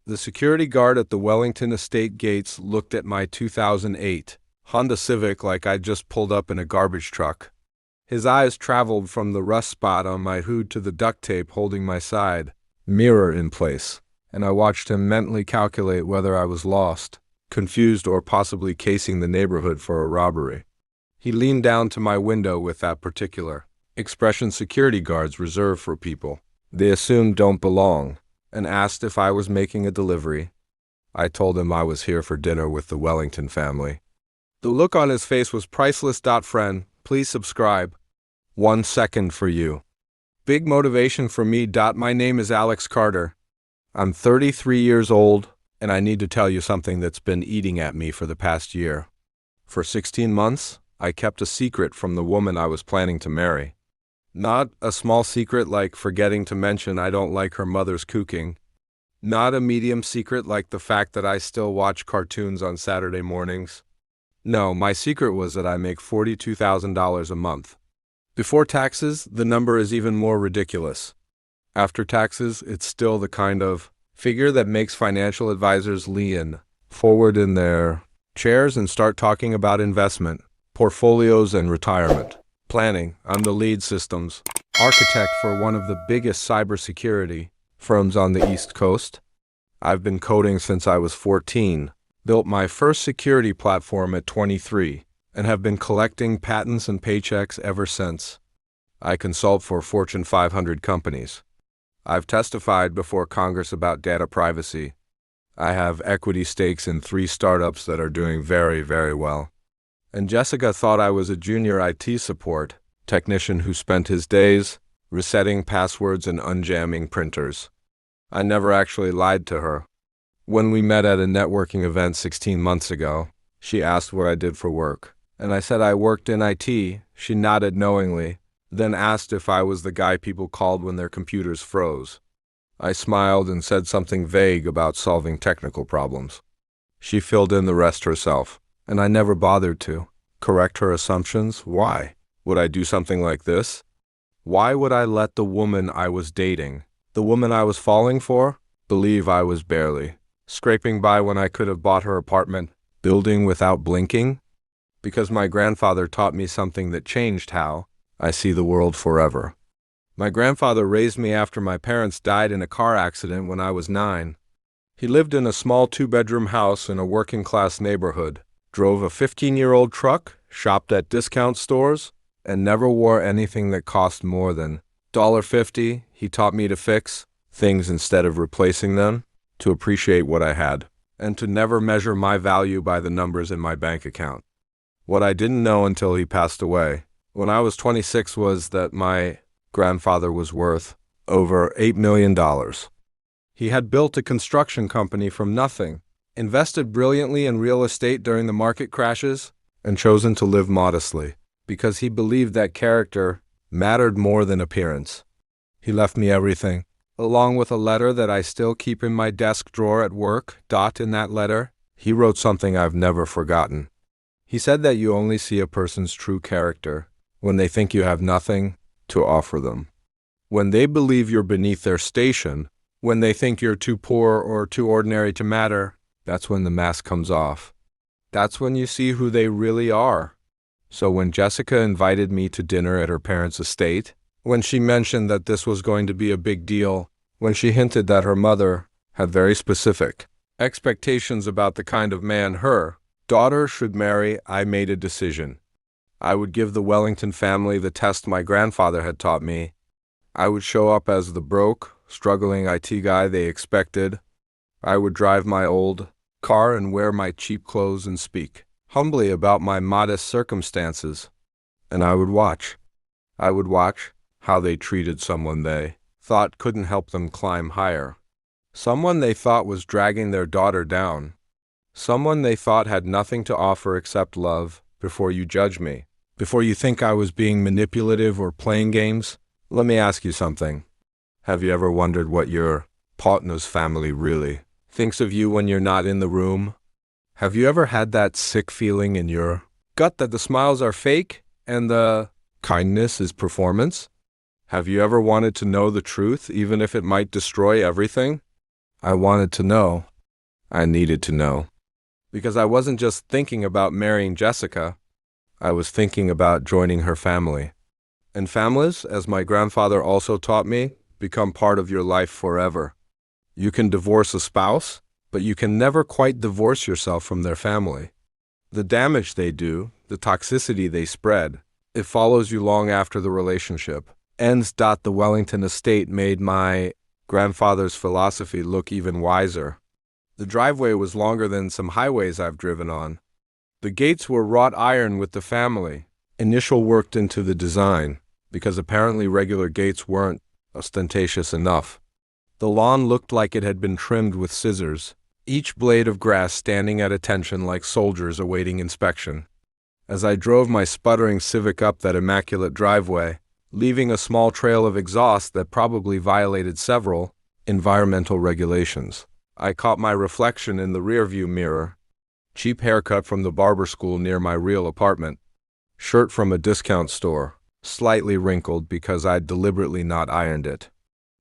The security guard at the Wellington estate gates looked at my 2008 Honda Civic like I'd just pulled up in a garbage truck. His eyes traveled from the rust spot on my hood to the duct tape holding my side mirror in place, and I watched him mentally calculate whether I was lost, confused, or possibly casing the neighborhood for a robbery. He leaned down to my window with that particular expression security guards reserve for people they assume don't belong, and asked if I was making a delivery. I told him I was here for dinner with the Wellington family. The look on his face was priceless. Friend, please subscribe. 1 second for you. Big motivation for me. My name is Alex Carter. I'm 33 years old, and I need to tell you something that's been eating at me for the past year. For 16 months, I kept a secret from the woman I was planning to marry. Not a small secret like forgetting to mention I don't like her mother's cooking. Not a medium secret like the fact that I still watch cartoons on Saturday mornings. No, my secret was that I make $42,000 a month. Before taxes, the number is even more ridiculous. After taxes, it's still the kind of figure that makes financial advisors lean forward in their chairs and start talking about investment, portfolios, and retirement planning. I'm the lead systems architect for one of the biggest cybersecurity firms on the East Coast. I've been coding since I was 14, built my first security platform at 23, and have been collecting patents and paychecks ever since. I consult for Fortune 500 companies. I've testified before Congress about data privacy. I have equity stakes in 3 startups that are doing very, very well. And Jessica thought I was a junior IT support technician who spent his days resetting passwords and unjamming printers. I never actually lied to her. When we met at a networking event 16 months ago, she asked what I did for work, and I said I worked in IT. She nodded knowingly, then asked if I was the guy people called when their computers froze. I smiled and said something vague about solving technical problems. She filled in the rest herself, and I never bothered to correct her assumptions. Why would I do something like this? Why would I let the woman I was dating, the woman I was falling for, believe I was barely scraping by when I could have bought her apartment building without blinking? Because my grandfather taught me something that changed how I see the world forever. My grandfather raised me after my parents died in a car accident when I was 9. He lived in a small 2-bedroom house in a working-class neighborhood, drove a 15-year-old truck, shopped at discount stores, and never wore anything that cost more than $1.50. He taught me to fix things instead of replacing them, to appreciate what I had, and to never measure my value by the numbers in my bank account. What I didn't know until he passed away, when I was 26, was that my grandfather was worth over $8 million. He had built a construction company from nothing, invested brilliantly in real estate during the market crashes, and chosen to live modestly, because he believed that character mattered more than appearance. He left me everything, along with a letter that I still keep in my desk drawer at work. In that letter, he wrote something I've never forgotten. He said that you only see a person's true character when they think you have nothing to offer them. When they believe you're beneath their station, when they think you're too poor or too ordinary to matter, that's when the mask comes off. That's when you see who they really are. So when Jessica invited me to dinner at her parents' estate, when she mentioned that this was going to be a big deal, when she hinted that her mother had very specific expectations about the kind of man her daughter should marry, I made a decision. I would give the Wellington family the test my grandfather had taught me. I would show up as the broke, struggling IT guy they expected. I would drive my old car and wear my cheap clothes and speak humbly about my modest circumstances. And I would watch. I would watch how they treated someone they thought couldn't help them climb higher. Someone they thought was dragging their daughter down. Someone they thought had nothing to offer except love. Before you judge me, before you think I was being manipulative or playing games, let me ask you something. Have you ever wondered what your partner's family really thinks of you when you're not in the room? Have you ever had that sick feeling in your gut that the smiles are fake and the kindness is performance? Have you ever wanted to know the truth, even if it might destroy everything? I wanted to know. I needed to know. Because I wasn't just thinking about marrying Jessica, I was thinking about joining her family. And families, as my grandfather also taught me, become part of your life forever. You can divorce a spouse, but you can never quite divorce yourself from their family. The damage they do, the toxicity they spread, it follows you long after the relationship ends. The Wellington estate made my grandfather's philosophy look even wiser. The driveway was longer than some highways I've driven on. The gates were wrought iron with the family, initial worked into the design, because apparently regular gates weren't ostentatious enough. The lawn looked like it had been trimmed with scissors, each blade of grass standing at attention like soldiers awaiting inspection. As I drove my sputtering Civic up that immaculate driveway, leaving a small trail of exhaust that probably violated several environmental regulations, I caught my reflection in the rearview mirror. Cheap haircut from the barber school near my real apartment. Shirt from a discount store, slightly wrinkled because I'd deliberately not ironed it.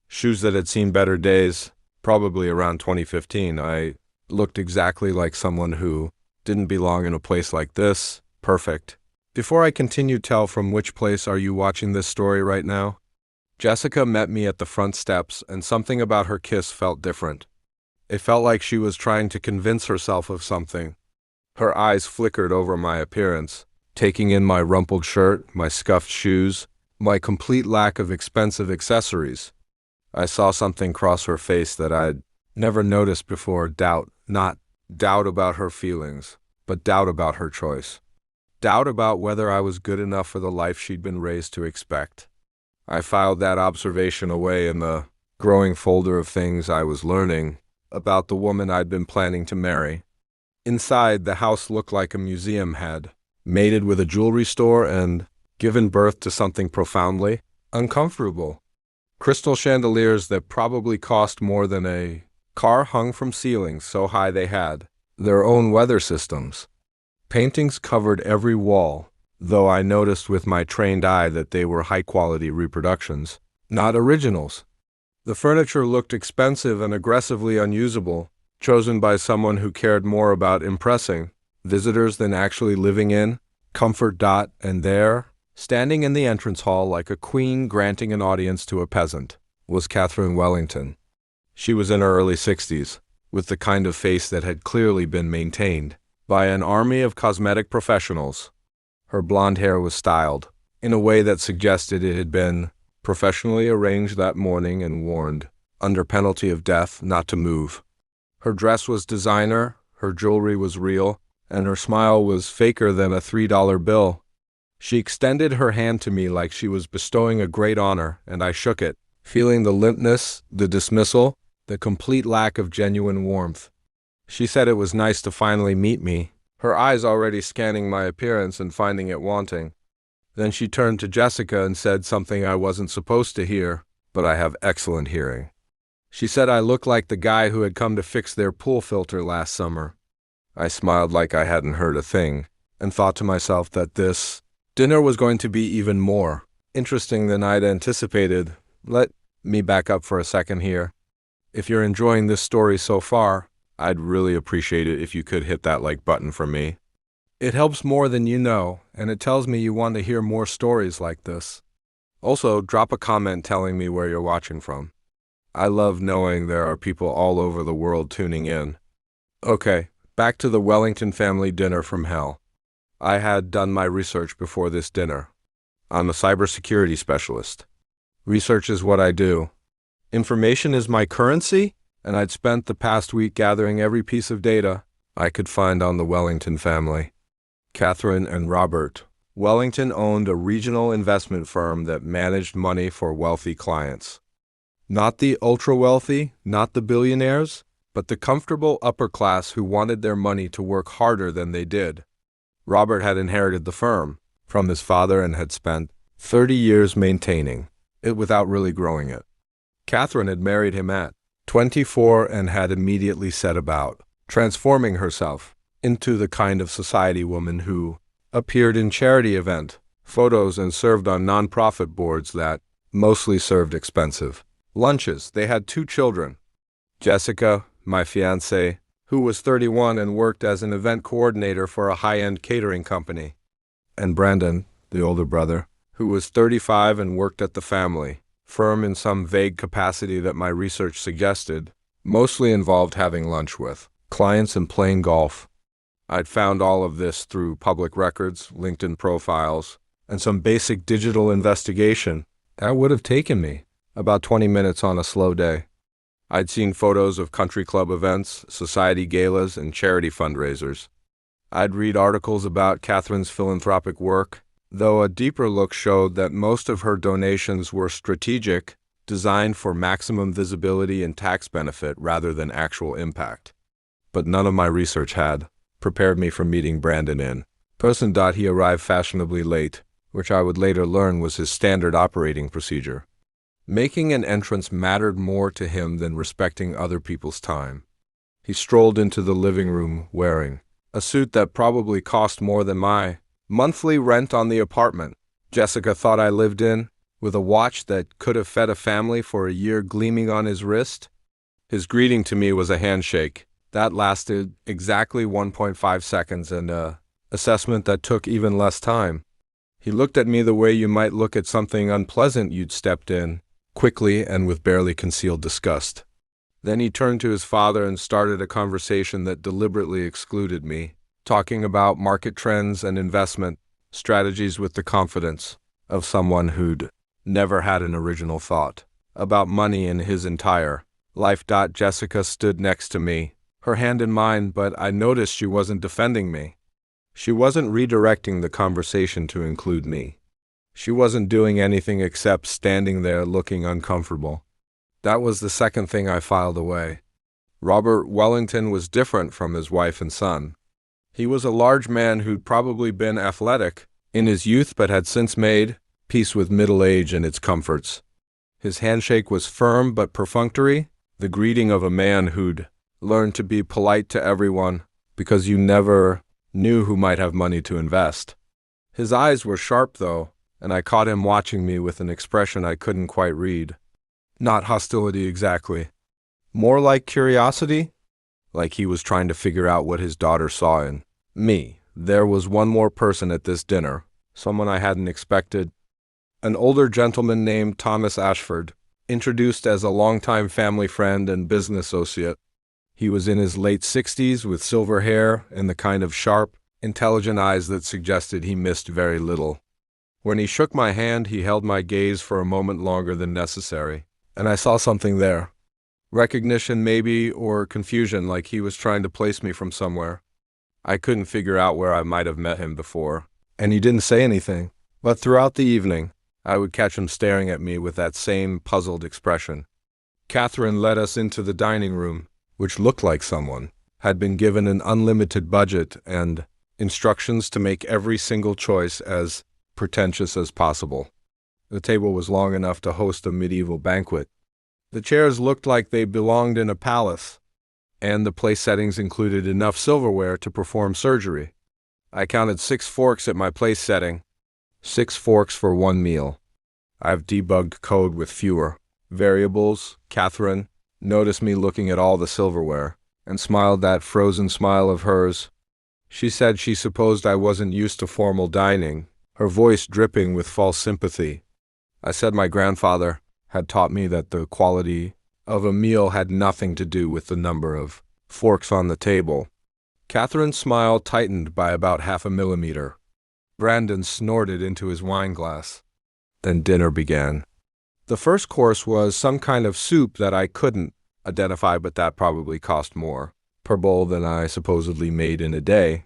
Shoes that had seen better days, probably around 2015. I looked exactly like someone who didn't belong in a place like this. Perfect. Before I continue, tell from which place are you watching this story right now? Jessica met me at the front steps, and something about her kiss felt different. It felt like she was trying to convince herself of something. Her eyes flickered over my appearance, taking in my rumpled shirt, my scuffed shoes, my complete lack of expensive accessories. I saw something cross her face that I'd never noticed before. Doubt. Not doubt about her feelings, but doubt about her choice. Doubt about whether I was good enough for the life she'd been raised to expect. I filed that observation away in the growing folder of things I was learning about the woman I'd been planning to marry. Inside, the house looked like a museum had mated with a jewelry store and given birth to something profoundly uncomfortable. Crystal chandeliers that probably cost more than a car hung from ceilings so high they had their own weather systems. Paintings covered every wall, though I noticed with my trained eye that they were high-quality reproductions, not originals. The furniture looked expensive and aggressively unusable, chosen by someone who cared more about impressing visitors than actually living in comfort. And there, standing in the entrance hall like a queen granting an audience to a peasant, was Catherine Wellington. She was in her early 60s, with the kind of face that had clearly been maintained by an army of cosmetic professionals. Her blonde hair was styled in a way that suggested it had been professionally arranged that morning and warned, under penalty of death, not to move. Her dress was designer, her jewelry was real, and her smile was faker than a $3 bill. She extended her hand to me like she was bestowing a great honor, and I shook it, feeling the limpness, the dismissal, the complete lack of genuine warmth. She said it was nice to finally meet me, her eyes already scanning my appearance and finding it wanting. Then she turned to Jessica and said something I wasn't supposed to hear, but I have excellent hearing. She said I looked like the guy who had come to fix their pool filter last summer. I smiled like I hadn't heard a thing, and thought to myself that this dinner was going to be even more interesting than I'd anticipated. Let me back up for a second here. If you're enjoying this story so far, I'd really appreciate it if you could hit that like button for me. It helps more than you know, and it tells me you want to hear more stories like this. Also, drop a comment telling me where you're watching from. I love knowing there are people all over the world tuning in. Okay, back to the Wellington family dinner from hell. I had done my research before this dinner. I'm a cybersecurity specialist. Research is what I do. Information is my currency, and I'd spent the past week gathering every piece of data I could find on the Wellington family. Catherine and Robert Wellington owned a regional investment firm that managed money for wealthy clients. Not the ultra-wealthy, not the billionaires, but the comfortable upper class who wanted their money to work harder than they did. Robert had inherited the firm from his father and had spent 30 years maintaining it without really growing it. Catherine had married him at 24 and had immediately set about transforming herself into the kind of society woman who appeared in charity event photos and served on nonprofit boards that mostly served expensive lunches. They had 2 children, Jessica, my fiancée, who was 31 and worked as an event coordinator for a high-end catering company, and Brandon, the older brother, who was 35 and worked at the family firm in some vague capacity that my research suggested, mostly involved having lunch with clients and playing golf. I'd found all of this through public records, LinkedIn profiles, and some basic digital investigation. That would have taken me about 20 minutes on a slow day. I'd seen photos of country club events, society galas, and charity fundraisers. I'd read articles about Catherine's philanthropic work, though a deeper look showed that most of her donations were strategic, designed for maximum visibility and tax benefit rather than actual impact. But none of my research had prepared me for meeting Brandon in person. He arrived fashionably late, which I would later learn was his standard operating procedure. Making an entrance mattered more to him than respecting other people's time. He strolled into the living room wearing a suit that probably cost more than my monthly rent on the apartment Jessica thought I lived in, with a watch that could have fed a family for a year gleaming on his wrist. His greeting to me was a handshake that lasted exactly 1.5 seconds and an assessment that took even less time. He looked at me the way you might look at something unpleasant you'd stepped in, quickly and with barely concealed disgust. Then he turned to his father and started a conversation that deliberately excluded me, talking about market trends and investment strategies with the confidence of someone who'd never had an original thought about money in his entire life. Jessica stood next to me, her hand in mine, but I noticed she wasn't defending me. She wasn't redirecting the conversation to include me. She wasn't doing anything except standing there looking uncomfortable. That was the second thing I filed away. Robert Wellington was different from his wife and son. He was a large man who'd probably been athletic in his youth but had since made peace with middle age and its comforts. His handshake was firm but perfunctory, the greeting of a man who'd learned to be polite to everyone because you never knew who might have money to invest. His eyes were sharp, though, and I caught him watching me with an expression I couldn't quite read. Not hostility exactly. More like curiosity, like he was trying to figure out what his daughter saw in me. There was one more person at this dinner, someone I hadn't expected. An older gentleman named Thomas Ashford, introduced as a longtime family friend and business associate. He was in his late 60s with silver hair and the kind of sharp, intelligent eyes that suggested he missed very little. When he shook my hand, he held my gaze for a moment longer than necessary, and I saw something there. Recognition maybe, or confusion, like he was trying to place me from somewhere. I couldn't figure out where I might have met him before, and he didn't say anything. But throughout the evening, I would catch him staring at me with that same puzzled expression. Catherine led us into the dining room, which looked like someone had been given an unlimited budget and instructions to make every single choice as pretentious as possible. The table was long enough to host a medieval banquet. The chairs looked like they belonged in a palace, and the place settings included enough silverware to perform surgery. I counted 6 forks at my place setting, 6 forks for one meal. I've debugged code with fewer variables. Catherine noticed me looking at all the silverware and smiled that frozen smile of hers. She said she supposed I wasn't used to formal dining, her voice dripping with false sympathy. I said my grandfather had taught me that the quality of a meal had nothing to do with the number of forks on the table. Catherine's smile tightened by about 0.5 millimeter. Brandon snorted into his wine glass. Then dinner began. The first course was some kind of soup that I couldn't identify, but that probably cost more per bowl than I supposedly made in a day.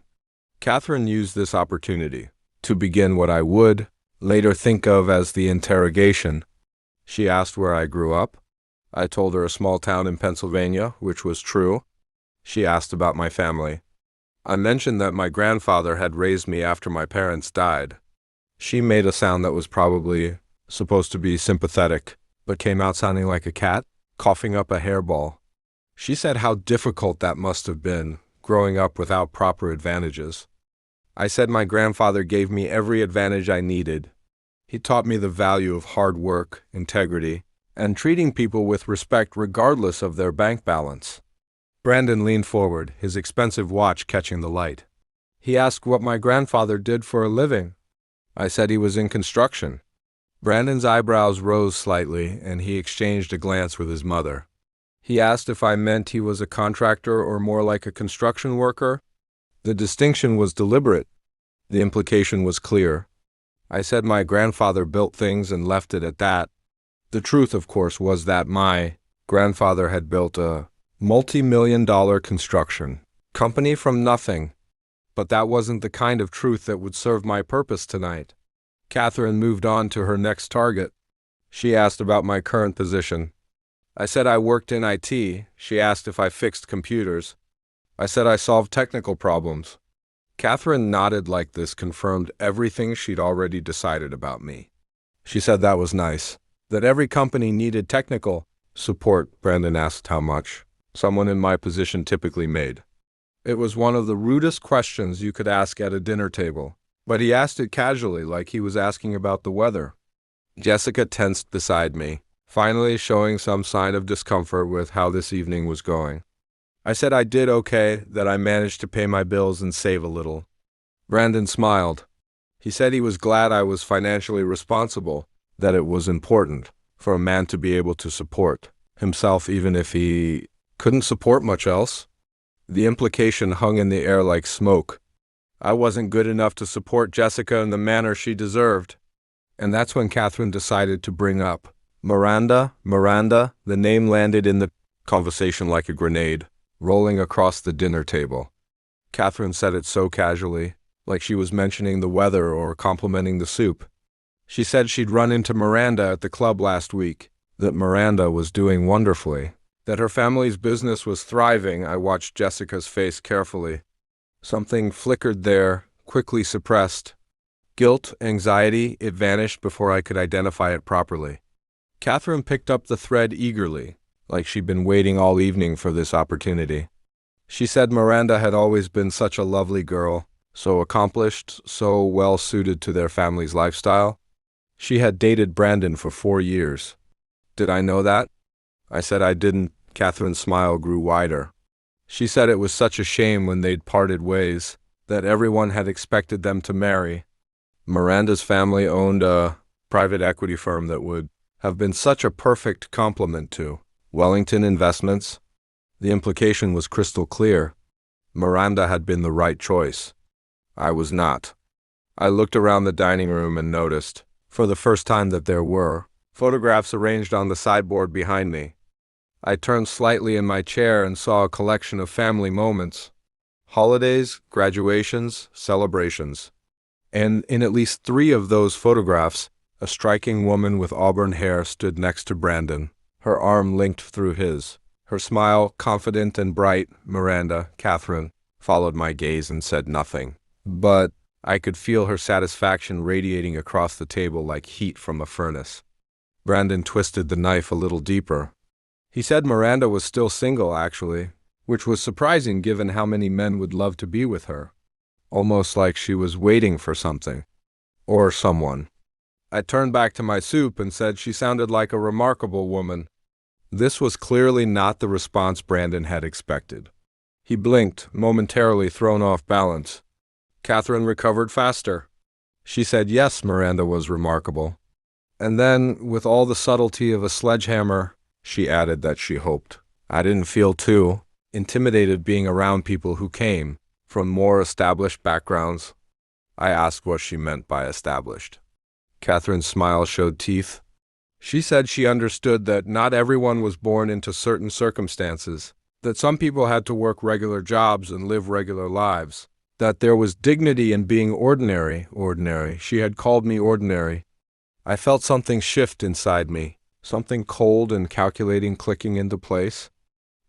Catherine used this opportunity to begin what I would later think of as the interrogation. She asked where I grew up. I told her a small town in Pennsylvania, which was true. She asked about my family. I mentioned that my grandfather had raised me after my parents died. She made a sound that was probably supposed to be sympathetic, but came out sounding like a cat, coughing up a hairball. She said how difficult that must have been, growing up without proper advantages. I said my grandfather gave me every advantage I needed. He taught me the value of hard work, integrity, and treating people with respect regardless of their bank balance. Brandon leaned forward, his expensive watch catching the light. He asked what my grandfather did for a living. I said he was in construction. Brandon's eyebrows rose slightly, and he exchanged a glance with his mother. He asked if I meant he was a contractor or more like a construction worker. The distinction was deliberate. The implication was clear. I said my grandfather built things and left it at that. The truth, of course, was that my grandfather had built a multi-million-dollar construction company from nothing. But that wasn't the kind of truth that would serve my purpose tonight. Catherine moved on to her next target. She asked about my current position. I said I worked in IT. She asked if I fixed computers. I said I solved technical problems. Catherine nodded like this confirmed everything she'd already decided about me. She said that was nice, that every company needed technical support. Brandon asked how much someone in my position typically made. It was one of the rudest questions you could ask at a dinner table, but he asked it casually like he was asking about the weather. Jessica tensed beside me, finally showing some sign of discomfort with how this evening was going. I said I did okay, that I managed to pay my bills and save a little. Brandon smiled. He said he was glad I was financially responsible, that it was important for a man to be able to support himself even if he couldn't support much else. The implication hung in the air like smoke. I wasn't good enough to support Jessica in the manner she deserved. And that's when Catherine decided to bring up Miranda. The name landed in the conversation like a grenade, rolling across the dinner table. Catherine said it so casually, like she was mentioning the weather or complimenting the soup. She said she'd run into Miranda at the club last week, that Miranda was doing wonderfully, that her family's business was thriving. I watched Jessica's face carefully. Something flickered there, quickly suppressed. Guilt, anxiety, it vanished before I could identify it properly. Catherine picked up the thread eagerly, like she'd been waiting all evening for this opportunity. She said Miranda had always been such a lovely girl, so accomplished, so well suited to their family's lifestyle. She had dated Brandon for 4 years. Did I know that? I said I didn't. Catherine's smile grew wider. She said it was such a shame when they'd parted ways, that everyone had expected them to marry. Miranda's family owned a private equity firm that would have been such a perfect complement to Wellington Investments. The implication was crystal clear. Miranda had been the right choice. I was not. I looked around the dining room and noticed, for the first time, that there were photographs arranged on the sideboard behind me. I turned slightly in my chair and saw a collection of family moments. Holidays, graduations, celebrations. And in at least 3 of those photographs, a striking woman with auburn hair stood next to Brandon, her arm linked through his. Her smile, confident and bright. Miranda, Catherine, followed my gaze and said nothing. But I could feel her satisfaction radiating across the table like heat from a furnace. Brandon twisted the knife a little deeper. He said Miranda was still single, actually, which was surprising given how many men would love to be with her. Almost like she was waiting for something. Or someone. I turned back to my soup and said she sounded like a remarkable woman. This was clearly not the response Brandon had expected. He blinked, momentarily thrown off balance. Catherine recovered faster. She said yes, Miranda was remarkable. And then, with all the subtlety of a sledgehammer, she added that she hoped I didn't feel too intimidated being around people who came from more established backgrounds. I asked what she meant by established. Catherine's smile showed teeth. She said she understood that not everyone was born into certain circumstances, that some people had to work regular jobs and live regular lives, that there was dignity in being ordinary. She had called me ordinary. I felt something shift inside me, something cold and calculating clicking into place.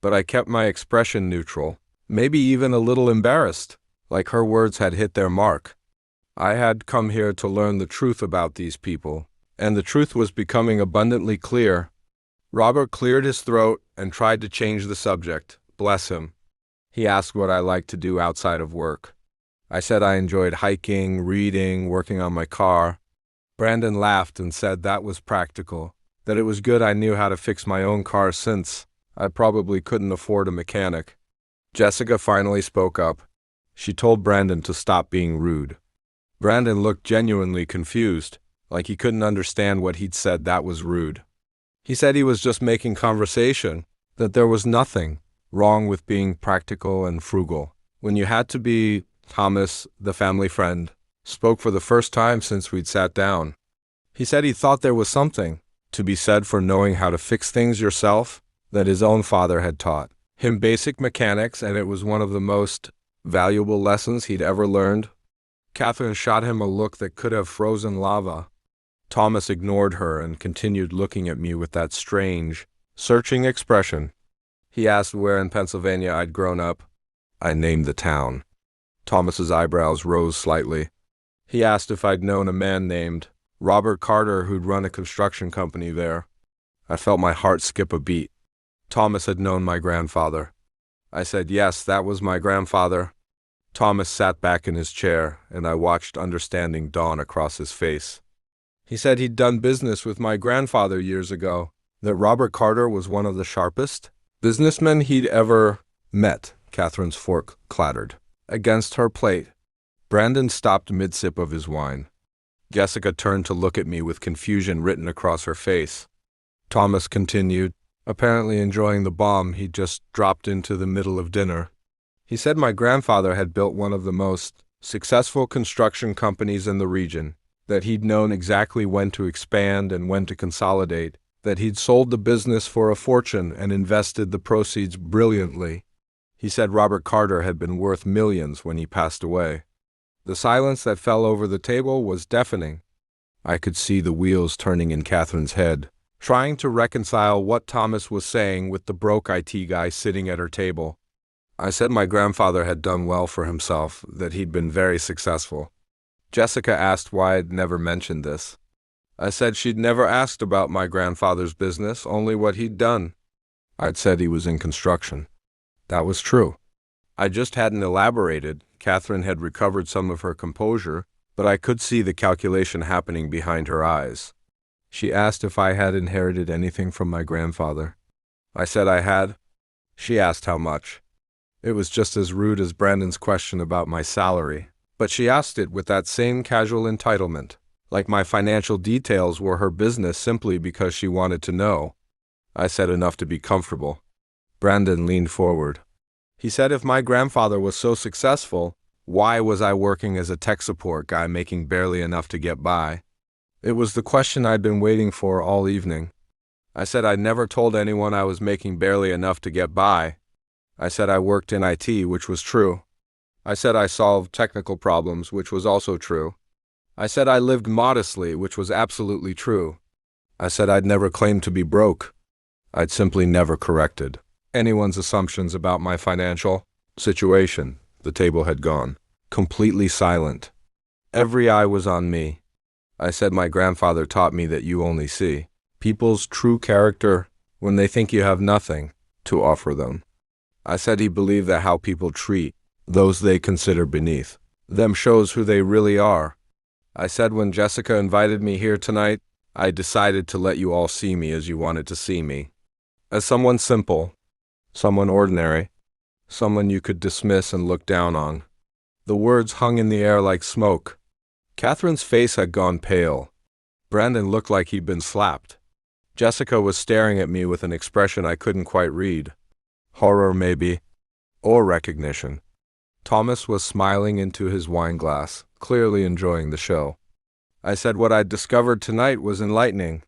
But I kept my expression neutral, maybe even a little embarrassed, like her words had hit their mark. I had come here to learn the truth about these people, and the truth was becoming abundantly clear. Robert cleared his throat and tried to change the subject. Bless him. He asked what I liked to do outside of work. I said I enjoyed hiking, reading, working on my car. Brandon laughed and said that was practical, that it was good I knew how to fix my own car since I probably couldn't afford a mechanic. Jessica finally spoke up. She told Brandon to stop being rude. Brandon looked genuinely confused, like he couldn't understand what he'd said that was rude. He said he was just making conversation, that there was nothing wrong with being practical and frugal. When you had to be, Thomas, the family friend, spoke for the first time since we'd sat down. He said he thought there was something to be said for knowing how to fix things yourself, that his own father had taught him basic mechanics, and it was one of the most valuable lessons he'd ever learned. Catherine shot him a look that could have frozen lava. Thomas ignored her and continued looking at me with that strange, searching expression. He asked where in Pennsylvania I'd grown up. I named the town. Thomas's eyebrows rose slightly. He asked if I'd known a man named Robert Carter who'd run a construction company there. I felt my heart skip a beat. Thomas had known my grandfather. I said, yes, that was my grandfather. Thomas sat back in his chair, and I watched understanding dawn across his face. He said he'd done business with my grandfather years ago, that Robert Carter was one of the sharpest businessmen he'd ever met. Catherine's fork clattered against her plate. Brandon stopped mid-sip of his wine. Jessica turned to look at me with confusion written across her face. Thomas continued, apparently enjoying the bomb he'd just dropped into the middle of dinner. He said my grandfather had built one of the most successful construction companies in the region, that he'd known exactly when to expand and when to consolidate, that he'd sold the business for a fortune and invested the proceeds brilliantly. He said Robert Carter had been worth millions when he passed away. The silence that fell over the table was deafening. I could see the wheels turning in Catherine's head, trying to reconcile what Thomas was saying with the broke IT guy sitting at her table. I said my grandfather had done well for himself, that he'd been very successful. Jessica asked why I'd never mentioned this. I said she'd never asked about my grandfather's business, only what he'd done. I'd said he was in construction. That was true. I just hadn't elaborated. Catherine had recovered some of her composure, but I could see the calculation happening behind her eyes. She asked if I had inherited anything from my grandfather. I said I had. She asked how much. It was just as rude as Brandon's question about my salary, but she asked it with that same casual entitlement, like my financial details were her business simply because she wanted to know. I said enough to be comfortable. Brandon leaned forward. He said if my grandfather was so successful, why was I working as a tech support guy making barely enough to get by? It was the question I'd been waiting for all evening. I said I'd never told anyone I was making barely enough to get by. I said I worked in IT, which was true. I said I solved technical problems, which was also true. I said I lived modestly, which was absolutely true. I said I'd never claimed to be broke. I'd simply never corrected anyone's assumptions about my financial situation. The table had gone completely silent. Every eye was on me. I said my grandfather taught me that you only see people's true character when they think you have nothing to offer them. I said he believed that how people treat those they consider beneath them shows who they really are. I said when Jessica invited me here tonight, I decided to let you all see me as you wanted to see me. As someone simple, someone ordinary, someone you could dismiss and look down on. The words hung in the air like smoke. Catherine's face had gone pale. Brandon looked like he'd been slapped. Jessica was staring at me with an expression I couldn't quite read. Horror, maybe, or recognition. Thomas was smiling into his wine glass, clearly enjoying the show. I said what I'd discovered tonight was enlightening.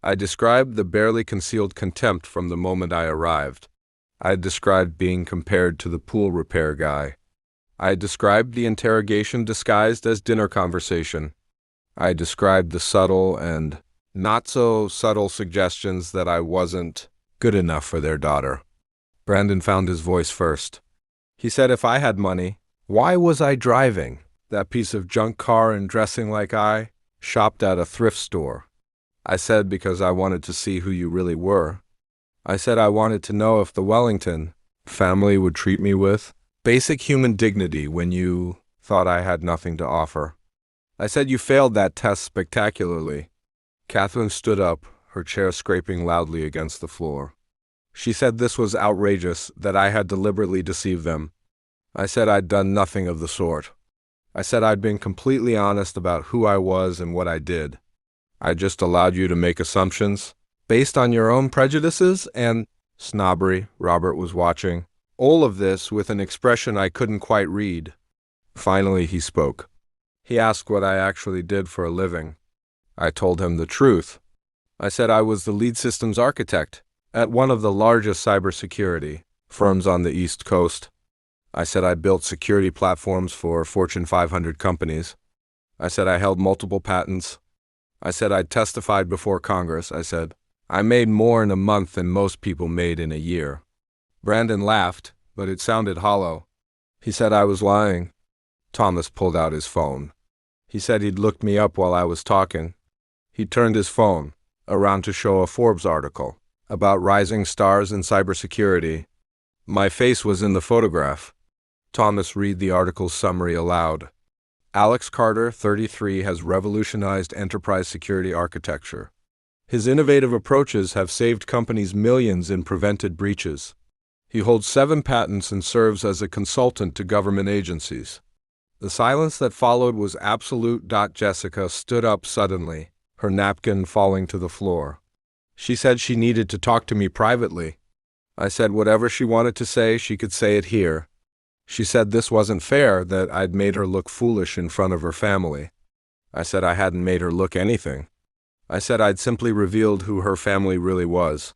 I described the barely concealed contempt from the moment I arrived. I described being compared to the pool repair guy. I described the interrogation disguised as dinner conversation. I described the subtle and not-so-subtle suggestions that I wasn't good enough for their daughter. Brandon found his voice first. He said if I had money, why was I driving that piece of junk car and dressing like I shopped at a thrift store? I said because I wanted to see who you really were. I said I wanted to know if the Wellington family would treat me with basic human dignity when you thought I had nothing to offer. I said you failed that test spectacularly. Catherine stood up, her chair scraping loudly against the floor. She said this was outrageous, that I had deliberately deceived them. I said I'd done nothing of the sort. I said I'd been completely honest about who I was and what I did. I just allowed you to make assumptions based on your own prejudices and snobbery. Robert was watching. All of this with an expression I couldn't quite read. Finally, he spoke. He asked what I actually did for a living. I told him the truth. I said I was the lead systems architect at one of the largest cybersecurity firms on the East Coast. I said I built security platforms for Fortune 500 companies. I said I held multiple patents. I said I'd testified before Congress. I said I made more in a month than most people made in a year. Brandon laughed, but it sounded hollow. He said I was lying. Thomas pulled out his phone. He said he'd looked me up while I was talking. He turned his phone around to show a Forbes article about rising stars in cybersecurity. My face was in the photograph. Thomas read the article's summary aloud. Alex Carter, 33, has revolutionized enterprise security architecture. His innovative approaches have saved companies millions in prevented breaches. He holds 7 patents and serves as a consultant to government agencies. The silence that followed was absolute. Jessica stood up suddenly, her napkin falling to the floor. She said she needed to talk to me privately. I said whatever she wanted to say, she could say it here. She said this wasn't fair, that I'd made her look foolish in front of her family. I said I hadn't made her look anything. I said I'd simply revealed who her family really was.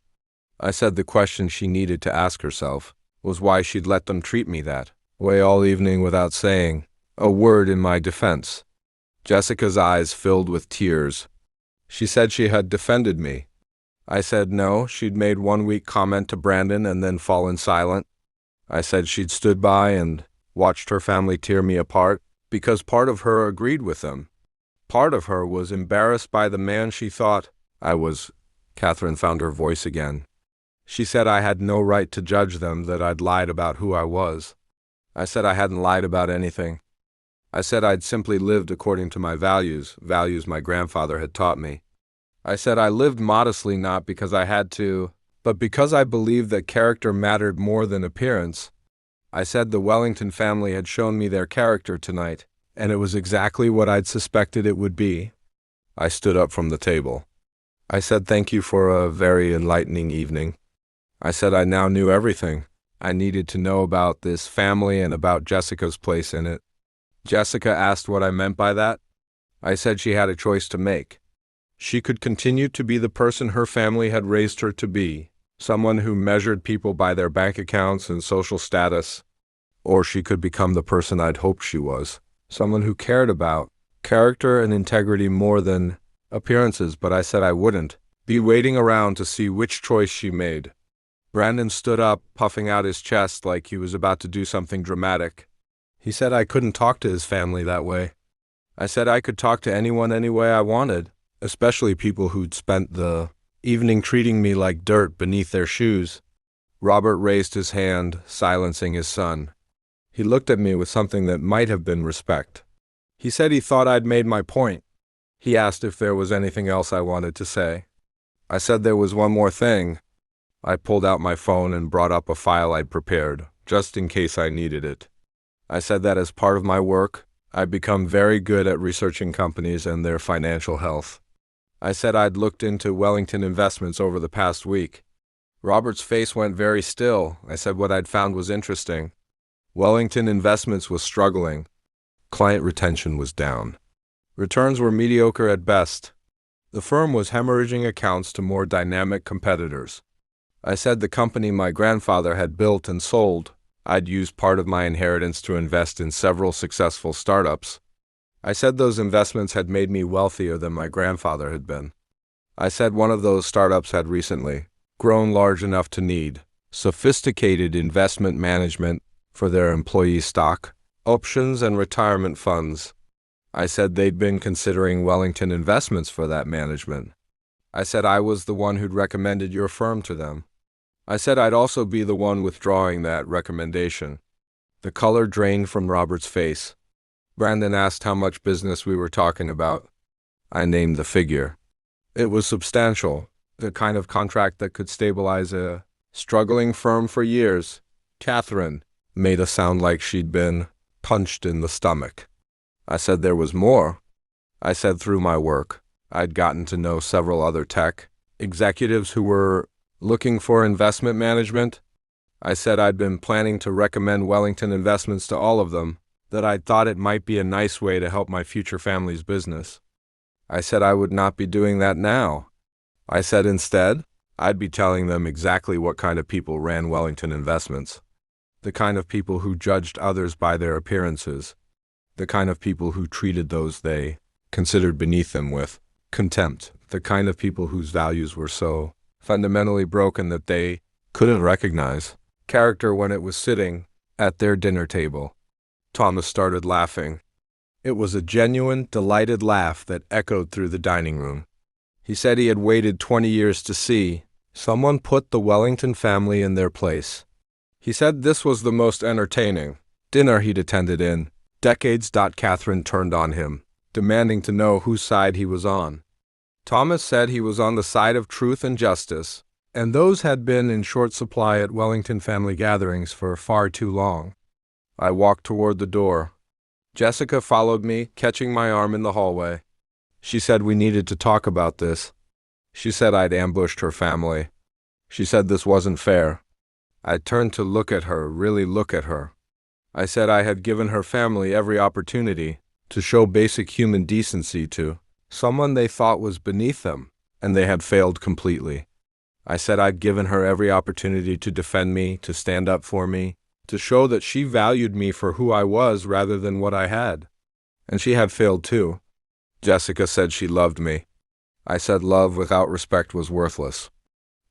I said the question she needed to ask herself was why she'd let them treat me that way all evening without saying a word in my defense. Jessica's eyes filled with tears. She said she had defended me. I said no, she'd made one weak comment to Brandon and then fallen silent. I said she'd stood by and watched her family tear me apart because part of her agreed with them. Part of her was embarrassed by the man she thought I was. Catherine found her voice again. She said I had no right to judge them, that I'd lied about who I was. I said I hadn't lied about anything. I said I'd simply lived according to my values my grandfather had taught me. I said I lived modestly not because I had to, but because I believed that character mattered more than appearance. I said the Wellington family had shown me their character tonight, and it was exactly what I'd suspected it would be. I stood up from the table. I said thank you for a very enlightening evening. I said I now knew everything I needed to know about this family and about Jessica's place in it. Jessica asked what I meant by that. I said she had a choice to make. She could continue to be the person her family had raised her to be, someone who measured people by their bank accounts and social status, or she could become the person I'd hoped she was, someone who cared about character and integrity more than appearances. But I said I wouldn't be waiting around to see which choice she made. Brandon stood up, puffing out his chest like he was about to do something dramatic. He said I couldn't talk to his family that way. I said I could talk to anyone any way I wanted, especially people who'd spent the evening treating me like dirt beneath their shoes. Robert raised his hand, silencing his son. He looked at me with something that might have been respect. He said he thought I'd made my point. He asked if there was anything else I wanted to say. I said there was one more thing. I pulled out my phone and brought up a file I'd prepared, just in case I needed it. I said that as part of my work, I'd become very good at researching companies and their financial health. I said I'd looked into Wellington Investments over the past week. Robert's face went very still. I said what I'd found was interesting. Wellington Investments was struggling. Client retention was down. Returns were mediocre at best. The firm was hemorrhaging accounts to more dynamic competitors. I said the company my grandfather had built and sold, I'd used part of my inheritance to invest in several successful startups. I said those investments had made me wealthier than my grandfather had been. I said one of those startups had recently grown large enough to need sophisticated investment management for their employee stock, options, and retirement funds. I said they'd been considering Wellington Investments for that management. I said I was the one who'd recommended your firm to them. I said I'd also be the one withdrawing that recommendation. The color drained from Robert's face. Brandon asked how much business we were talking about. I named the figure. It was substantial. The kind of contract that could stabilize a struggling firm for years. Catherine made it sound like she'd been punched in the stomach. I said there was more. I said through my work, I'd gotten to know several other tech executives who were looking for investment management. I said I'd been planning to recommend Wellington Investments to all of them, that I'd thought it might be a nice way to help my future family's business. I said I would not be doing that now. I said instead, I'd be telling them exactly what kind of people ran Wellington Investments. The kind of people who judged others by their appearances. The kind of people who treated those they considered beneath them with contempt. The kind of people whose values were so fundamentally broken that they couldn't recognize character when it was sitting at their dinner table. Thomas started laughing. It was a genuine, delighted laugh that echoed through the dining room. He said he had waited 20 years to see someone put the Wellington family in their place. He said this was the most entertaining dinner he'd attended in decades. Catherine turned on him, demanding to know whose side he was on. Thomas said he was on the side of truth and justice, and those had been in short supply at Wellington family gatherings for far too long. I walked toward the door. Jessica followed me, catching my arm in the hallway. She said we needed to talk about this. She said I'd ambushed her family. She said this wasn't fair. I turned to look at her, really look at her. I said I had given her family every opportunity to show basic human decency to someone they thought was beneath them, and they had failed completely. I said I'd given her every opportunity to defend me, to stand up for me, to show that she valued me for who I was rather than what I had. And she had failed too. Jessica said she loved me. I said love without respect was worthless.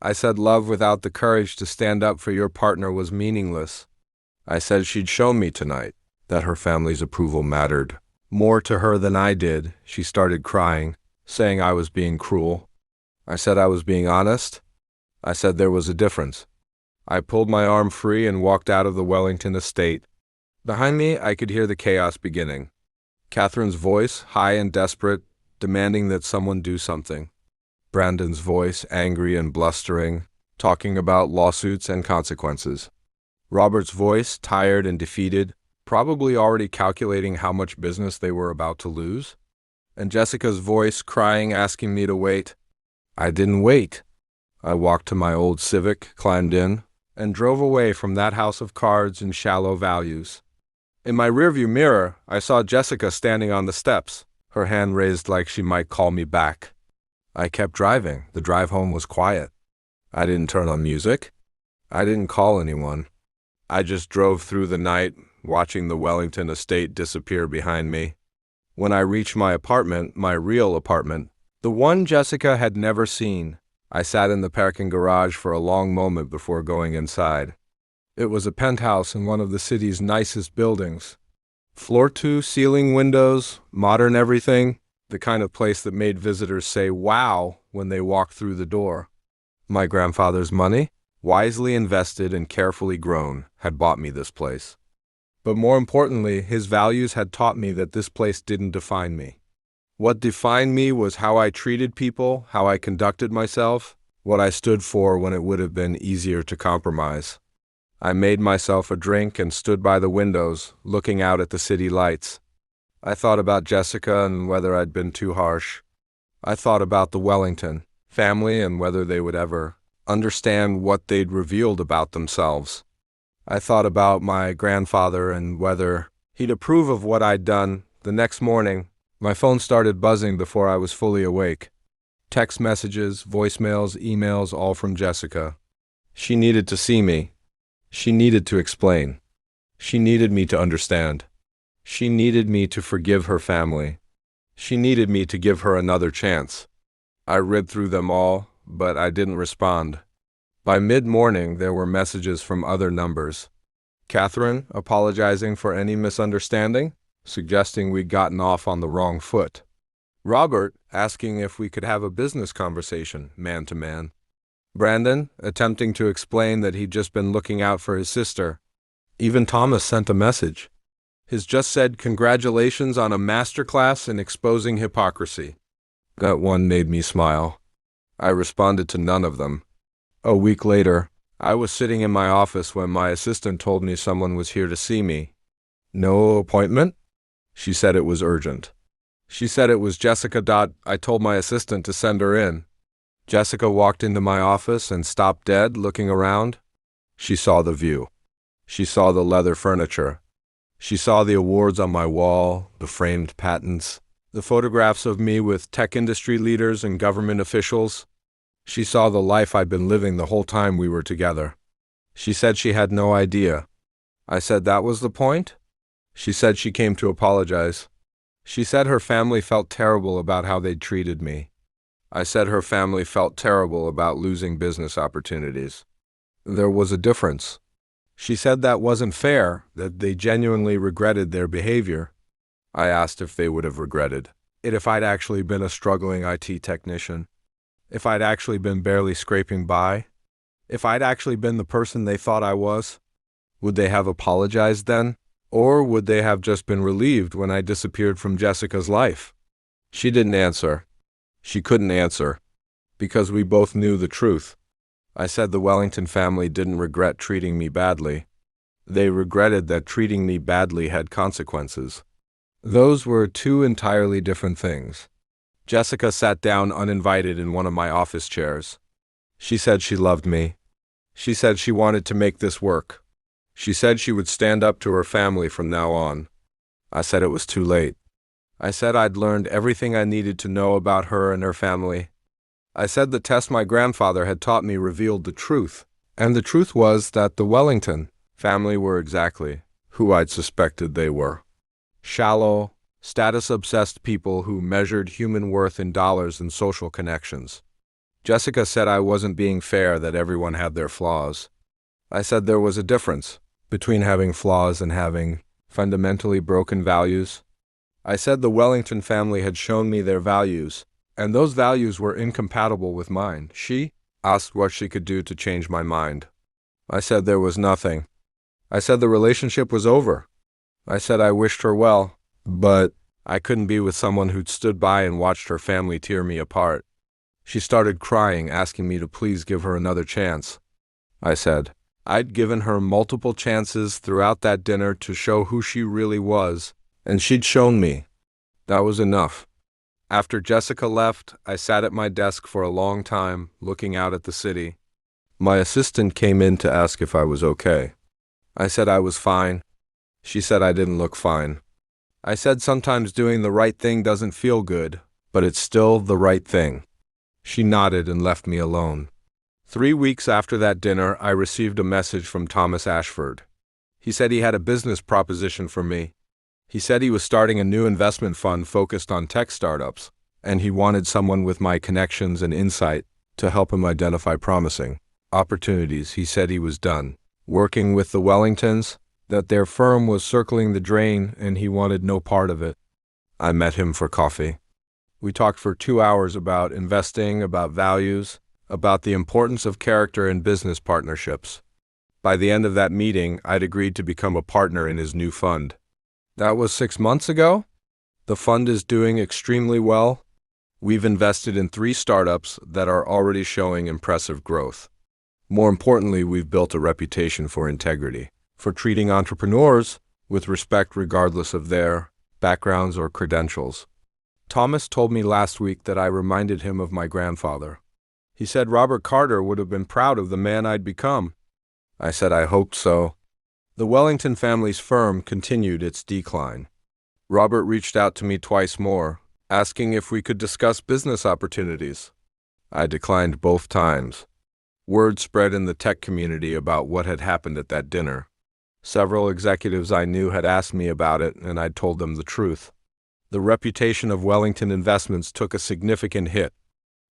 I said love without the courage to stand up for your partner was meaningless. I said she'd shown me tonight that her family's approval mattered more to her than I did. She started crying, saying I was being cruel. I said I was being honest. I said there was a difference. I pulled my arm free and walked out of the Wellington estate. Behind me, I could hear the chaos beginning. Catherine's voice, high and desperate, demanding that someone do something. Brandon's voice, angry and blustering, talking about lawsuits and consequences. Robert's voice, tired and defeated, probably already calculating how much business they were about to lose. And Jessica's voice, crying, asking me to wait. I didn't wait. I walked to my old Civic, climbed in, and drove away from that house of cards and shallow values. In my rearview mirror, I saw Jessica standing on the steps, her hand raised like she might call me back. I kept driving. The drive home was quiet. I didn't turn on music. I didn't call anyone. I just drove through the night, watching the Wellington estate disappear behind me. When I reached my apartment, my real apartment, the one Jessica had never seen, I sat in the parking garage for a long moment before going inside. It was a penthouse in one of the city's nicest buildings. Floor-to-ceiling windows, modern everything, the kind of place that made visitors say wow when they walked through the door. My grandfather's money, wisely invested and carefully grown, had bought me this place. But more importantly, his values had taught me that this place didn't define me. What defined me was how I treated people, how I conducted myself, what I stood for when it would have been easier to compromise. I made myself a drink and stood by the windows, looking out at the city lights. I thought about Jessica and whether I'd been too harsh. I thought about the Wellington family and whether they would ever understand what they'd revealed about themselves. I thought about my grandfather and whether he'd approve of what I'd done. The next morning, my phone started buzzing before I was fully awake. Text messages, voicemails, emails, all from Jessica. She needed to see me. She needed to explain. She needed me to understand. She needed me to forgive her family. She needed me to give her another chance. I read through them all, but I didn't respond. By mid-morning, there were messages from other numbers. Catherine, apologizing for any misunderstanding, suggesting we'd gotten off on the wrong foot. Robert, asking if we could have a business conversation, man to man. Brandon, attempting to explain that he'd just been looking out for his sister. Even Thomas sent a message. His just said congratulations on a masterclass in exposing hypocrisy. That one made me smile. I responded to none of them. A week later, I was sitting in my office when my assistant told me someone was here to see me. No appointment? She said it was urgent. She said it was Jessica. I told my assistant to send her in. Jessica walked into my office and stopped dead, looking around. She saw the view. She saw the leather furniture. She saw the awards on my wall, the framed patents, the photographs of me with tech industry leaders and government officials. She saw the life I'd been living the whole time we were together. She said she had no idea. I said that was the point? She said she came to apologize. She said her family felt terrible about how they'd treated me. I said her family felt terrible about losing business opportunities. There was a difference. She said that wasn't fair, that they genuinely regretted their behavior. I asked if they would have regretted it if I'd actually been a struggling IT technician, if I'd actually been barely scraping by, if I'd actually been the person they thought I was. Would they have apologized then? Or would they have just been relieved when I disappeared from Jessica's life? She didn't answer. She couldn't answer, because we both knew the truth. I said the Wellington family didn't regret treating me badly. They regretted that treating me badly had consequences. Those were two entirely different things. Jessica sat down uninvited in one of my office chairs. She said she loved me. She said she wanted to make this work. She said she would stand up to her family from now on. I said it was too late. I said I'd learned everything I needed to know about her and her family. I said the test my grandfather had taught me revealed the truth, and the truth was that the Wellington family were exactly who I'd suspected they were. Shallow, status-obsessed people who measured human worth in dollars and social connections. Jessica said I wasn't being fair, that everyone had their flaws. I said there was a difference between having flaws and having fundamentally broken values. I said the Wellington family had shown me their values, and those values were incompatible with mine. She asked what she could do to change my mind. I said there was nothing. I said the relationship was over. I said I wished her well, but I couldn't be with someone who'd stood by and watched her family tear me apart. She started crying, asking me to please give her another chance. I said I'd given her multiple chances throughout that dinner to show who she really was, and she'd shown me. That was enough. After Jessica left, I sat at my desk for a long time, looking out at the city. My assistant came in to ask if I was okay. I said I was fine. She said I didn't look fine. I said sometimes doing the right thing doesn't feel good, but it's still the right thing. She nodded and left me alone. 3 weeks after that dinner, I received a message from Thomas Ashford. He said he had a business proposition for me. He said he was starting a new investment fund focused on tech startups, and he wanted someone with my connections and insight to help him identify promising opportunities. He said he was done working with the Wellingtons, that their firm was circling the drain, and he wanted no part of it. I met him for coffee. We talked for 2 hours about investing, about values, about the importance of character in business partnerships. By the end of that meeting, I'd agreed to become a partner in his new fund. That was 6 months ago. The fund is doing extremely well. We've invested in 3 startups that are already showing impressive growth. More importantly, we've built a reputation for integrity, for treating entrepreneurs with respect regardless of their backgrounds or credentials. Thomas told me last week that I reminded him of my grandfather. He said Robert Carter would have been proud of the man I'd become. I said I hoped so. The Wellington family's firm continued its decline. Robert reached out to me twice more, asking if we could discuss business opportunities. I declined both times. Word spread in the tech community about what had happened at that dinner. Several executives I knew had asked me about it, and I'd told them the truth. The reputation of Wellington Investments took a significant hit.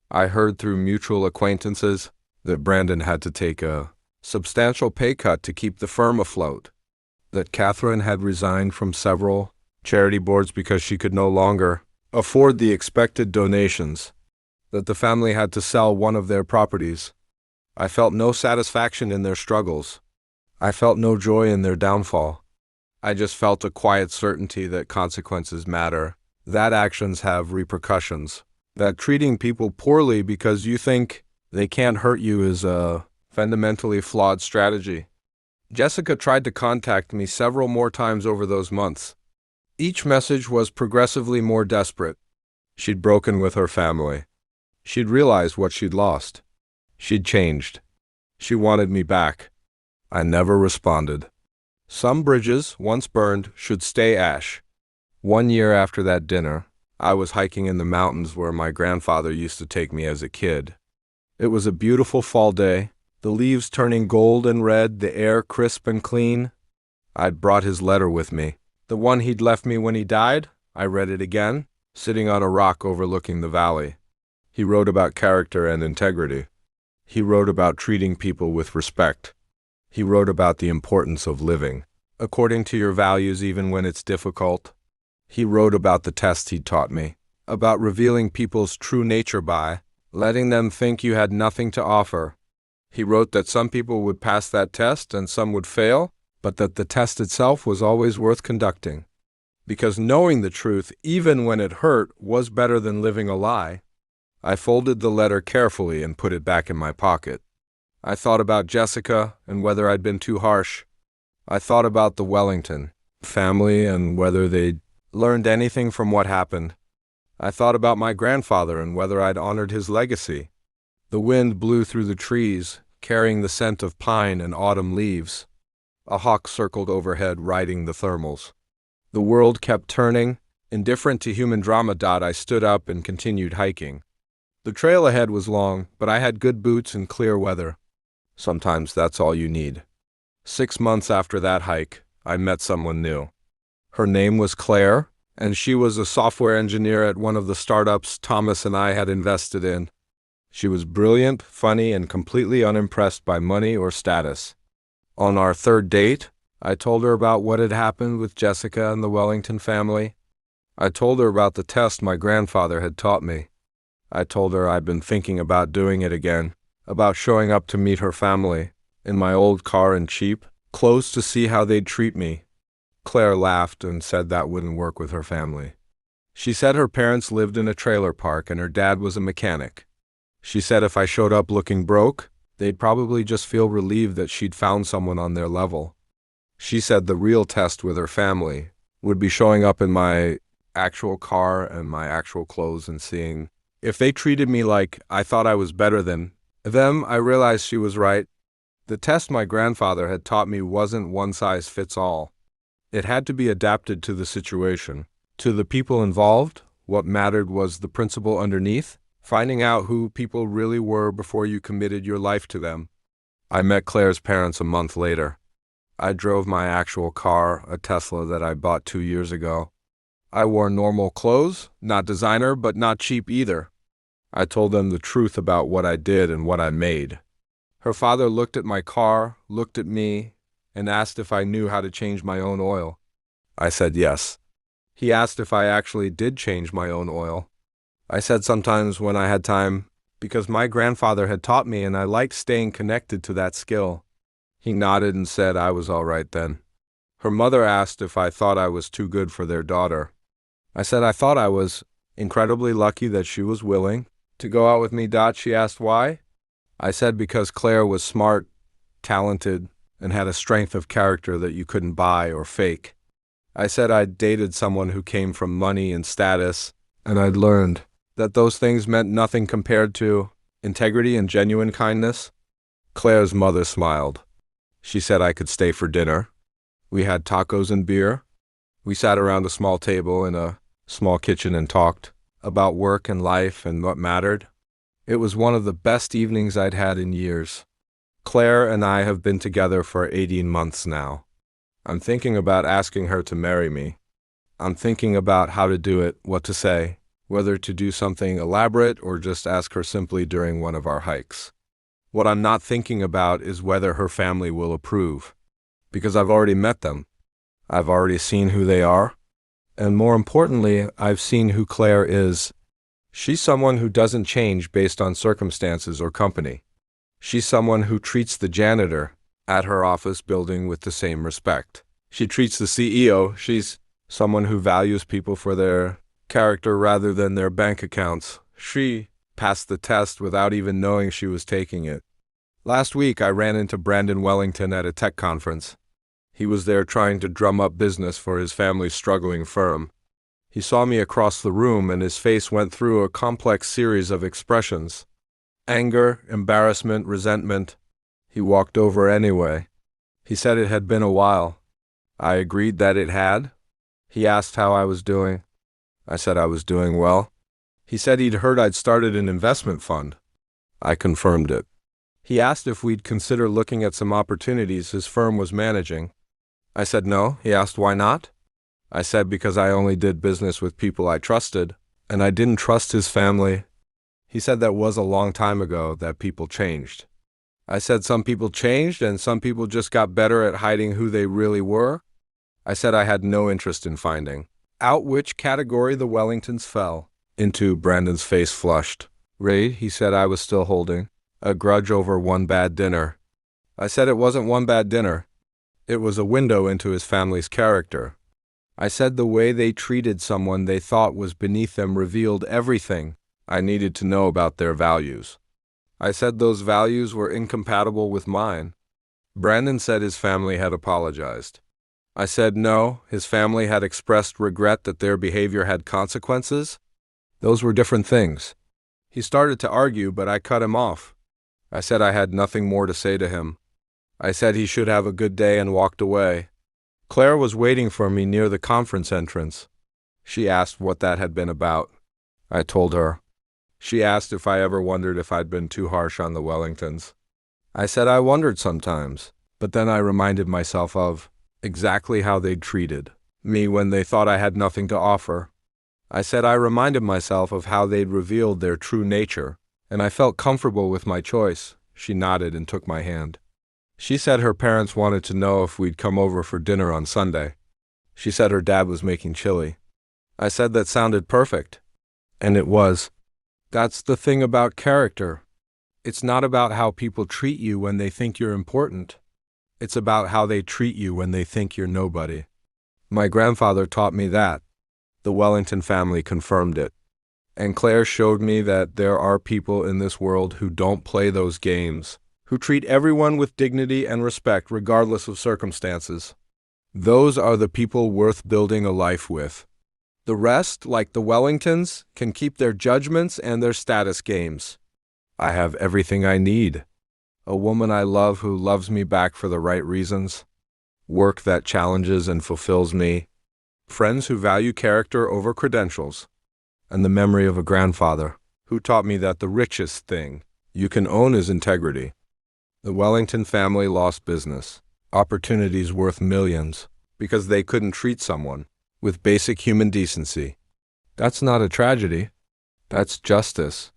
I heard through mutual acquaintances that Brandon had to take a substantial pay cut to keep the firm afloat, that Catherine had resigned from several charity boards because she could no longer afford the expected donations, that the family had to sell one of their properties. I felt no satisfaction in their struggles. I felt no joy in their downfall. I just felt a quiet certainty that consequences matter, that actions have repercussions, That treating people poorly because you think they can't hurt you is a fundamentally flawed strategy. Jessica tried to contact me several more times over those months. Each message was progressively more desperate. She'd broken with her family. She'd realized what she'd lost. She'd changed. She wanted me back. I never responded. Some bridges, once burned, should stay ash. 1 year after that dinner, I was hiking in the mountains where my grandfather used to take me as a kid. It was a beautiful fall day, the leaves turning gold and red, the air crisp and clean. I'd brought his letter with me, the one he'd left me when he died. I read it again, sitting on a rock overlooking the valley. He wrote about character and integrity. He wrote about treating people with respect. He wrote about the importance of living according to your values even when it's difficult. He wrote about the test he'd taught me, about revealing people's true nature by letting them think you had nothing to offer. He wrote that some people would pass that test and some would fail, but that the test itself was always worth conducting. Because knowing the truth, even when it hurt, was better than living a lie. I folded the letter carefully and put it back in my pocket. I thought about Jessica and whether I'd been too harsh. I thought about the Wellington family and whether they'd learned anything from what happened. I thought about my grandfather and whether I'd honored his legacy. The wind blew through the trees, carrying the scent of pine and autumn leaves. A hawk circled overhead, riding the thermals. The world kept turning. Indifferent to human drama. I stood up and continued hiking. The trail ahead was long, but I had good boots and clear weather. Sometimes that's all you need. 6 months after that hike, I met someone new. Her name was Claire, and she was a software engineer at one of the startups Thomas and I had invested in. She was brilliant, funny, and completely unimpressed by money or status. On our third date, I told her about what had happened with Jessica and the Wellington family. I told her about the test my grandfather had taught me. I told her I'd been thinking about doing it again, about showing up to meet her family, in my old car and cheap clothes to see how they'd treat me. Claire laughed and said that wouldn't work with her family. She said her parents lived in a trailer park and her dad was a mechanic. She said if I showed up looking broke, they'd probably just feel relieved that she'd found someone on their level. She said the real test with her family would be showing up in my actual car and my actual clothes and seeing if they treated me like I thought I was better than them. I realized she was right. The test my grandfather had taught me wasn't one size fits all. It had to be adapted to the situation, to the people involved. What mattered was the principle underneath, finding out who people really were before you committed your life to them. I met Claire's parents a month later. I drove my actual car, a Tesla that I bought 2 years ago. I wore normal clothes, not designer, but not cheap either. I told them the truth about what I did and what I made. Her father looked at my car, looked at me, and asked if I knew how to change my own oil. I said yes. He asked if I actually did change my own oil. I said sometimes when I had time, because my grandfather had taught me and I liked staying connected to that skill. He nodded and said I was all right then. Her mother asked if I thought I was too good for their daughter. I said I thought I was incredibly lucky that she was willing to go out with me. She asked why. I said because Claire was smart, talented, and had a strength of character that you couldn't buy or fake. I said I'd dated someone who came from money and status, and I'd learned that those things meant nothing compared to integrity and genuine kindness. Claire's mother smiled. She said I could stay for dinner. We had tacos and beer. We sat around a small table in a small kitchen and talked about work and life and what mattered. It was one of the best evenings I'd had in years. Claire and I have been together for 18 months now. I'm thinking about asking her to marry me. I'm thinking about how to do it, what to say, whether to do something elaborate or just ask her simply during one of our hikes. What I'm not thinking about is whether her family will approve, because I've already met them. I've already seen who they are, and more importantly, I've seen who Claire is. She's someone who doesn't change based on circumstances or company. She's someone who treats the janitor at her office building with the same respect. She treats the CEO. She's someone who values people for their character rather than their bank accounts. She passed the test without even knowing she was taking it. Last week, I ran into Brandon Wellington at a tech conference. He was there trying to drum up business for his family's struggling firm. He saw me across the room and his face went through a complex series of expressions. Anger, embarrassment, resentment. He walked over anyway. He said it had been a while. I agreed that it had. He asked how I was doing. I said I was doing well. He said he'd heard I'd started an investment fund. I confirmed it. He asked if we'd consider looking at some opportunities his firm was managing. I said no. He asked why not. I said because I only did business with people I trusted, and I didn't trust his family. He said that was a long time ago, that people changed. I said some people changed and some people just got better at hiding who they really were. I said I had no interest in finding out which category the Wellingtons fell into. Brandon's face flushed. Ray, he said, I was still holding a grudge over one bad dinner. I said it wasn't one bad dinner. It was a window into his family's character. I said the way they treated someone they thought was beneath them revealed everything I needed to know about their values. I said those values were incompatible with mine. Brandon said his family had apologized. I said no, his family had expressed regret that their behavior had consequences. Those were different things. He started to argue, but I cut him off. I said I had nothing more to say to him. I said he should have a good day and walked away. Claire was waiting for me near the conference entrance. She asked what that had been about. I told her. She asked if I ever wondered if I'd been too harsh on the Wellingtons. I said I wondered sometimes, but then I reminded myself of exactly how they'd treated me when they thought I had nothing to offer. I said I reminded myself of how they'd revealed their true nature, and I felt comfortable with my choice. She nodded and took my hand. She said her parents wanted to know if we'd come over for dinner on Sunday. She said her dad was making chili. I said that sounded perfect. And it was. That's the thing about character. It's not about how people treat you when they think you're important. It's about how they treat you when they think you're nobody. My grandfather taught me that. The Wellington family confirmed it. And Claire showed me that there are people in this world who don't play those games, who treat everyone with dignity and respect regardless of circumstances. Those are the people worth building a life with. The rest, like the Wellingtons, can keep their judgments and their status games. I have everything I need. A woman I love who loves me back for the right reasons. Work that challenges and fulfills me. Friends who value character over credentials. And the memory of a grandfather who taught me that the richest thing you can own is integrity. The Wellington family lost business, opportunities worth millions, because they couldn't treat someone with basic human decency. That's not a tragedy. That's justice.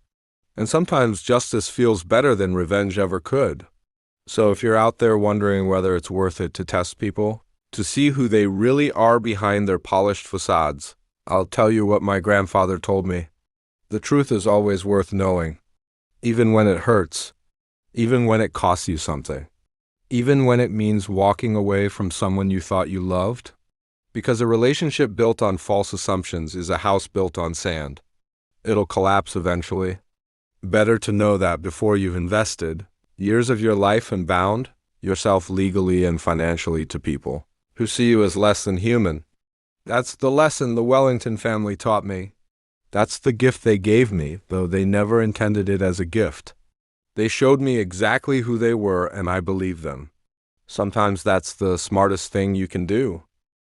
And sometimes justice feels better than revenge ever could. So if you're out there wondering whether it's worth it to test people, to see who they really are behind their polished facades, I'll tell you what my grandfather told me. The truth is always worth knowing, even when it hurts, even when it costs you something, even when it means walking away from someone you thought you loved. Because a relationship built on false assumptions is a house built on sand. It'll collapse eventually. Better to know that before you've invested years of your life and bound yourself legally and financially to people who see you as less than human. That's the lesson the Wellington family taught me. That's the gift they gave me, though they never intended it as a gift. They showed me exactly who they were, and I believed them. Sometimes that's the smartest thing you can do.